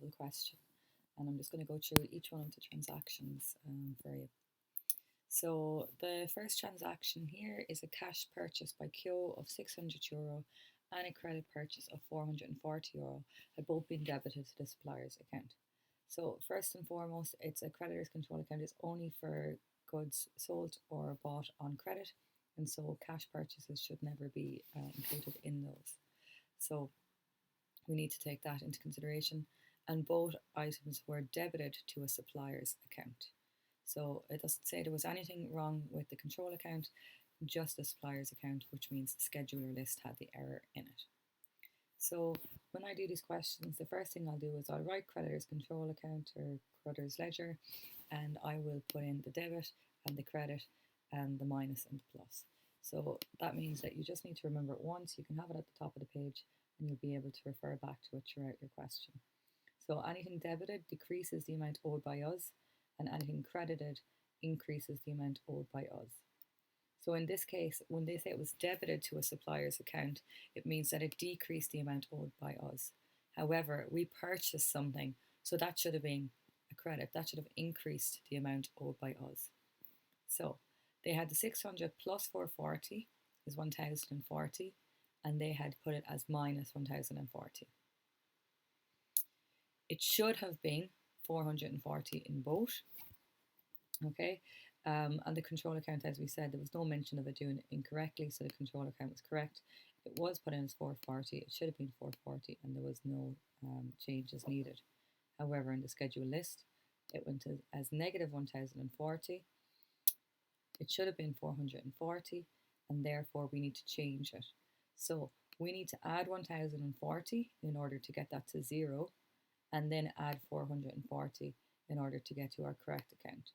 level question. And I'm just going to go through each one of the transactions for you. So the first transaction here is a cash purchase by Kyo of €600 and a credit purchase of €440 had both been debited to the supplier's account. So first and foremost, it's a creditor's control account. It's only for goods sold or bought on credit, and so cash purchases should never be included in those. So we need to take that into consideration, and both items were debited to a supplier's account. So it doesn't say there was anything wrong with the control account, just the supplier's account, which means the scheduler list had the error in it. So when I do these questions, the first thing I'll do is I'll write creditor's control account or creditor's ledger, and I will put in the debit and the credit and the minus and the plus. So that means that you just need to remember it once. You can have it at the top of the page and you'll be able to refer back to it throughout your question. So anything debited decreases the amount owed by us, and anything credited increases the amount owed by us. So in this case, when they say it was debited to a supplier's account, it means that it decreased the amount owed by us. However, we purchased something, so that should have been a credit. That should have increased the amount owed by us. So they had the 600 plus 440 is 1040, and they had put it as minus 1040. It should have been 440 in both. Okay, and the control account, as we said, there was no mention of it doing it incorrectly, so the control account was correct. It was put in as 440. It should have been 440, and there was no changes needed. However, in the schedule list, it went as negative 1040. It should have been 440, and therefore we need to change it. So we need to add 1040 in order to get that to 0, and then add 440 in order to get to our correct account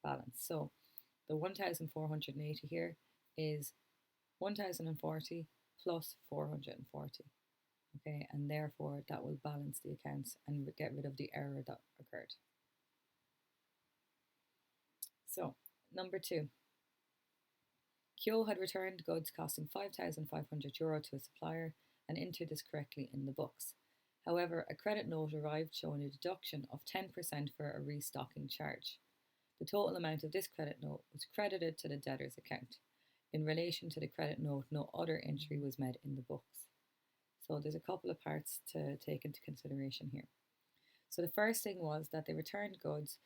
balance. So the 1480 here is 1040 plus 440. Okay, and therefore that will balance the accounts and get rid of the error that occurred. So number 2, Kyo had returned goods costing €5,500 to a supplier and entered this correctly in the books. However, a credit note arrived showing a deduction of 10% for a restocking charge. The total amount of this credit note was credited to the debtor's account. In relation to the credit note, no other entry was made in the books. So there's a couple of parts to take into consideration here. So the first thing was that they returned goods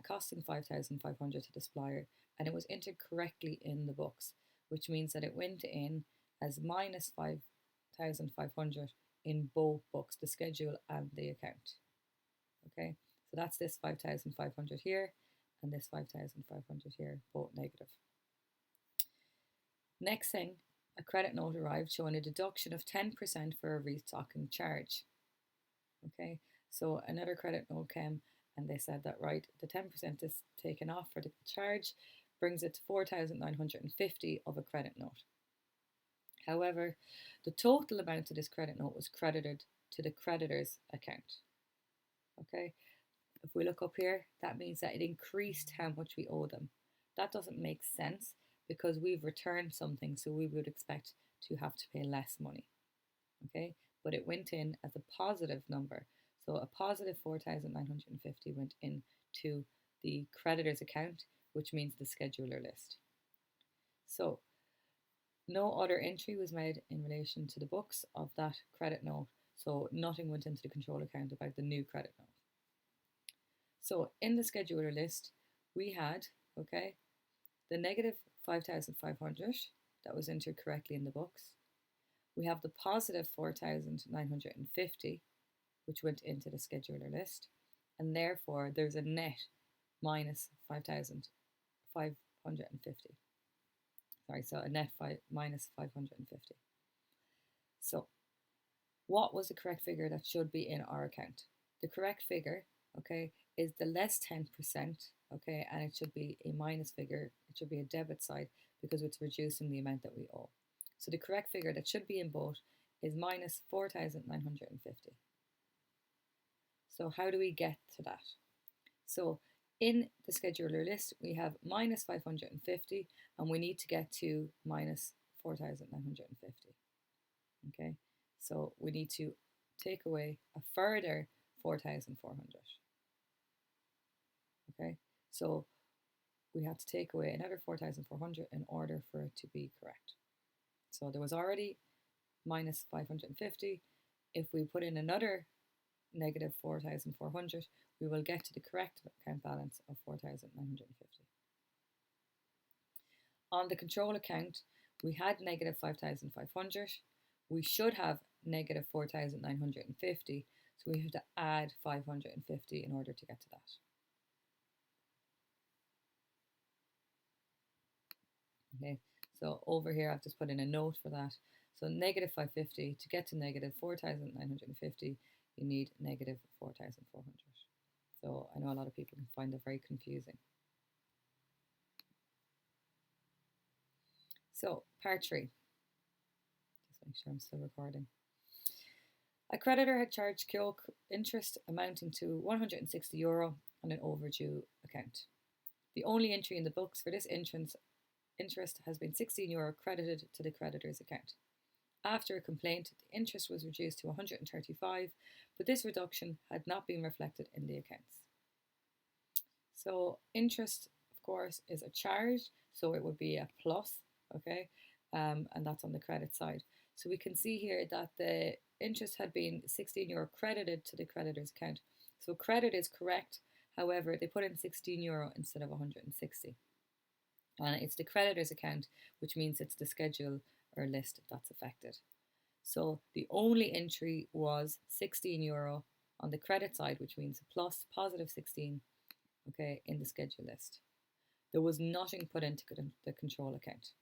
costing $5,500 to the supplier, and it was entered correctly in the books, which means that it went in as minus $5,500 in both books, the schedule and the account. Okay, so that's this 5,500 here and this 5,500 here, both negative. Next thing, a credit note arrived showing a deduction of 10% for a restocking charge. Okay, so another credit note came and they said that, right, the 10% is taken off for the charge, brings it to 4,950 of a credit note. However, the total amount of this credit note was credited to the creditor's account. Okay, if we look up here, that means that it increased how much we owe them. That doesn't make sense because we've returned something, so we would expect to have to pay less money. Okay, but it went in as a positive number. So a positive 4,950 went into the creditor's account, which means the scheduler list. So no other entry was made in relation to the books of that credit note, so nothing went into the control account about the new credit note. So in the scheduler list, we had, okay, the negative 5,500 that was entered correctly in the books. We have the positive 4,950, which went into the scheduler list, and therefore there's a net minus 5,550. Sorry, so a net minus 550. So what was the correct figure that should be in our account? The correct figure, okay, is the less 10%, okay, and it should be a minus figure. It should be a debit side because it's reducing the amount that we owe. So the correct figure that should be in both is minus 4,950. So how do we get to that? So in the scheduler list, we have minus 550, and we need to get to minus 4,950. Okay, so we need to take away a further 4,400. Okay, so we had to take away another 4,400 in order for it to be correct. So there was already minus 550. If we put in another negative 4,400, we will get to the correct account balance of 4,950. On the control account, we had negative 5,500. We should have negative 4,950. So we have to add 550 in order to get to that. Okay, so over here I've just put in a note for that. So negative 550, to get to negative 4,950, you need negative 4,400. So I know a lot of people can find that very confusing. So part 3. Just make sure I'm still recording. A creditor had charged Kyo interest amounting to €160 on an overdue account. The only entry in the books for this interest has been €16 credited to the creditor's account. After a complaint, the interest was reduced to 135, but this reduction had not been reflected in the accounts. So interest, of course, is a charge, so it would be a plus, okay, and that's on the credit side. So we can see here that the interest had been €16 credited to the creditor's account. So credit is correct, however, they put in €16 instead of 160. And it's the creditor's account, which means it's the schedule or list that's affected. So the only entry was €16 on the credit side, which means plus positive 16, okay, in the schedule list. There was nothing put into the control account.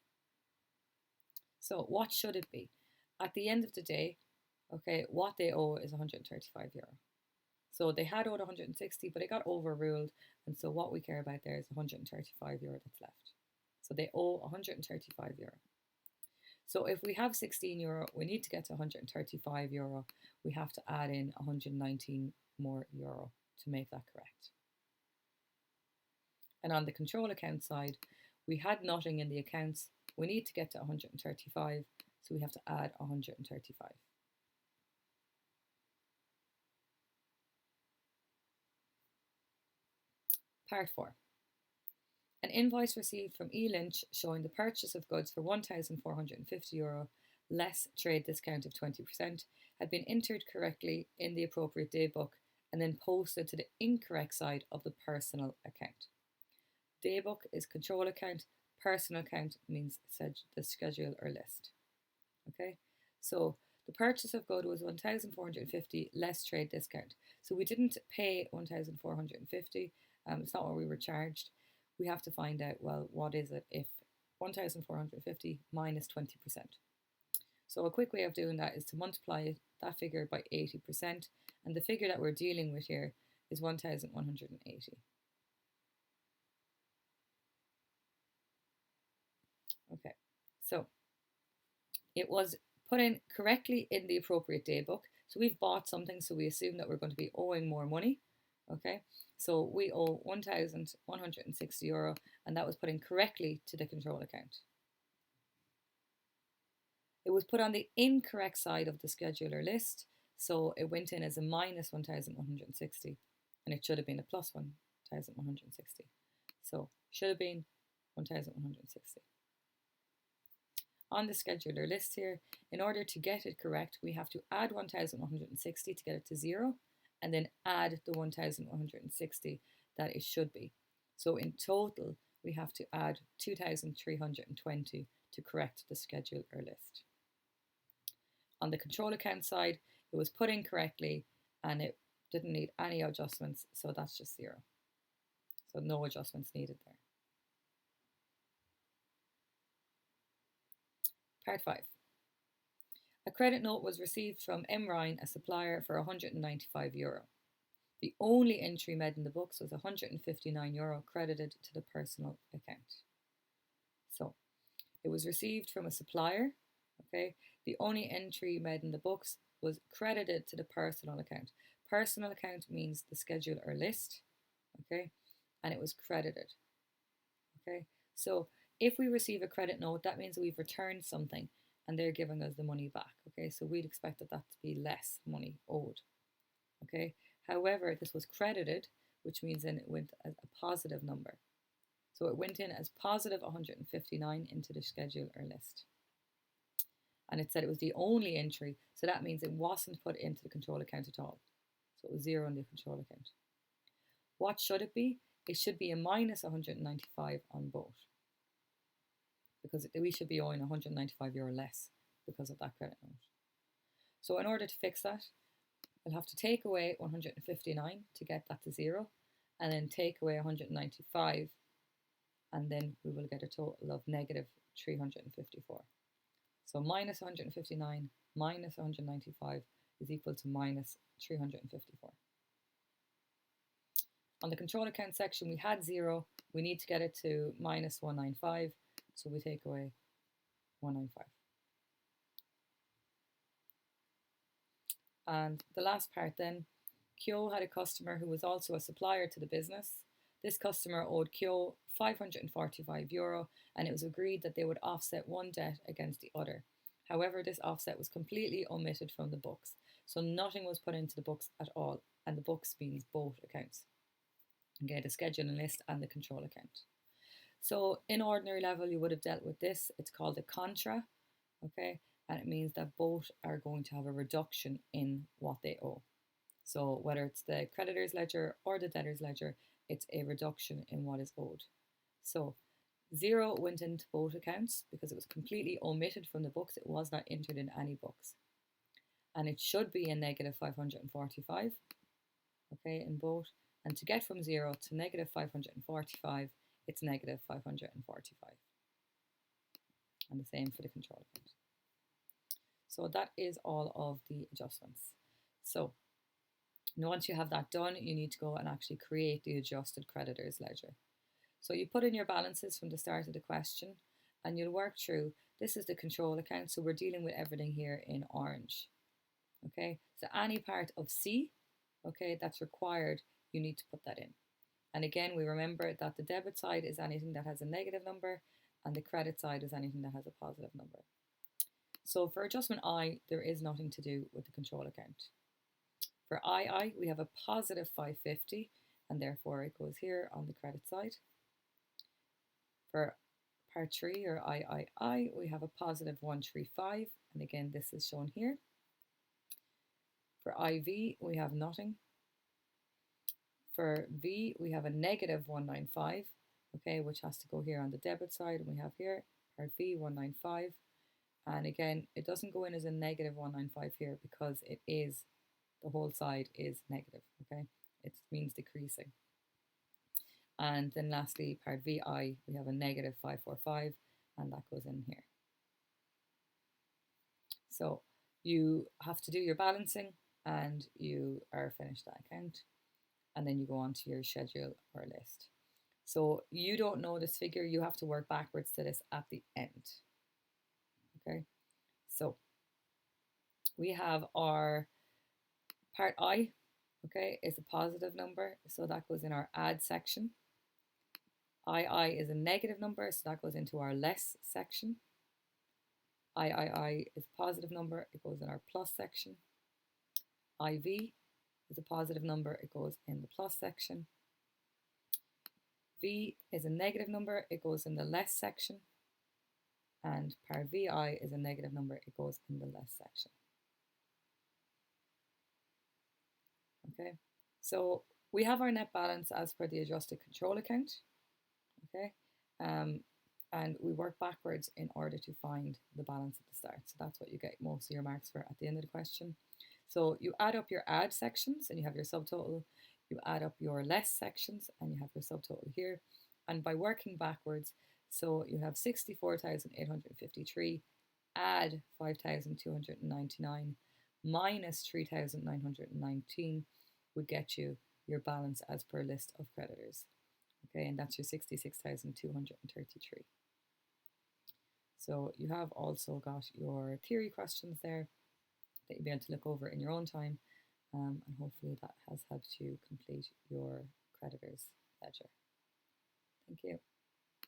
So what should it be? At the end of the day, okay, what they owe is €135. So they had owed 160, but it got overruled. And so what we care about there is €135 that's left. So they owe €135. So if we have €16, we need to get to €135. We have to add in €119 more to make that correct. And on the control account side, we had nothing in the accounts. We need to get to 135, so we have to add 135. Part 4. An invoice received from E. Lynch showing the purchase of goods for €1,450 less trade discount of 20% had been entered correctly in the appropriate day book and then posted to the incorrect side of the personal account. Day book is control account, personal account means the schedule or list. Okay, so the purchase of good was 1,450 less trade discount. So we didn't pay 1,450. It's not what we were charged. We have to find out, well, what is it if 1,450 minus 20%. So a quick way of doing that is to multiply that figure by 80%, and the figure that we're dealing with here is 1,180. Okay, so it was put in correctly in the appropriate day book. So we've bought something, so we assume that we're going to be owing more money. Okay, so we owe €1,160, and that was put in correctly to the control account. It was put on the incorrect side of the scheduler list, so it went in as a minus 1,160, and it should have been a plus 1,160. So should have been 1,160. On the scheduler list here, in order to get it correct, we have to add 1,160 to get it to 0, and then add the 1,160 that it should be. So in total, we have to add 2,320 to correct the schedule or list. On the control account side, it was put in correctly and it didn't need any adjustments, so that's just 0. So no adjustments needed there. Part 5. A credit note was received from M. Ryan, a supplier, for €195. The only entry made in the books was €159 credited to the personal account. So it was received from a supplier, okay? The only entry made in the books was credited to the personal account. Personal account means the schedule or list, okay? And it was credited, okay? So if we receive a credit note, that means we've returned something and they're giving us the money back, okay? So we'd expect that to be less money owed, okay? However, this was credited, which means then it went as a positive number. So it went in as positive 159 into the schedule or list. And it said it was the only entry, so that means it wasn't put into the control account at all. So it was 0 in the control account. What should it be? It should be a minus 195 on both, because we should be owing €195 less because of that credit note. So in order to fix that, we'll have to take away 159 to get that to 0, and then take away 195, and then we will get a total of negative 354. So minus 159 minus 195 is equal to minus 354. On the control account section, we had 0. We need to get it to minus 195, so we take away 195. And the last part then, Kyo had a customer who was also a supplier to the business. This customer owed Kyo €545, and it was agreed that they would offset one debt against the other. However, this offset was completely omitted from the books, so nothing was put into the books at all, and the books means both accounts. Okay, the schedule and list and the control account. So in ordinary level, you would have dealt with this. It's called a contra, okay, and it means that both are going to have a reduction in what they owe. So whether it's the creditor's ledger or the debtor's ledger, it's a reduction in what is owed. So 0 went into both accounts because it was completely omitted from the books. It was not entered in any books. And it should be a negative 545, okay, in both. And to get from 0 to negative 545, it's negative 545. And the same for the control account. So that is all of the adjustments. So now once you have that done, you need to go and actually create the adjusted creditor's ledger. So you put in your balances from the start of the question, and you'll work through. This is the control account, so we're dealing with everything here in orange. Okay, so any part of C, okay, that's required, you need to put that in. And again, we remember that the debit side is anything that has a negative number, and the credit side is anything that has a positive number. So for adjustment I, there is nothing to do with the control account. For II, we have a positive 550, and therefore it goes here on the credit side. For part 3, or III, we have a positive 135, and again, this is shown here. For IV, we have nothing. For V, we have a negative 195, okay, which has to go here on the debit side, and we have here part V 195, and again, it doesn't go in as a negative 195 here because it is, the whole side is negative, okay, it means decreasing. And then lastly, part VI, we have a negative 545, and that goes in here. So you have to do your balancing, and you are finished that account, and then you go on to your schedule or list. So you don't know this figure, you have to work backwards to this at the end. Okay, so we have our part I, okay, is a positive number, so that goes in our add section. II is a negative number, so that goes into our less section. III is a positive number, it goes in our plus section. IV is a positive number, it goes in the plus section. V is a negative number, it goes in the less section. And part VI is a negative number, it goes in the less section. Okay, so we have our net balance as per the adjusted control account. Okay, and we work backwards in order to find the balance at the start. So that's what you get most of your marks for at the end of the question. So you add up your add sections and you have your subtotal. You add up your less sections and you have your subtotal here. And by working backwards, so you have 64,853, add 5,299, minus 3,919 would get you your balance as per list of creditors. Okay, and that's your 66,233. So you have also got your theory questions there that you'll be able to look over in your own time, and hopefully that has helped you complete your creditors ledger. Thank you.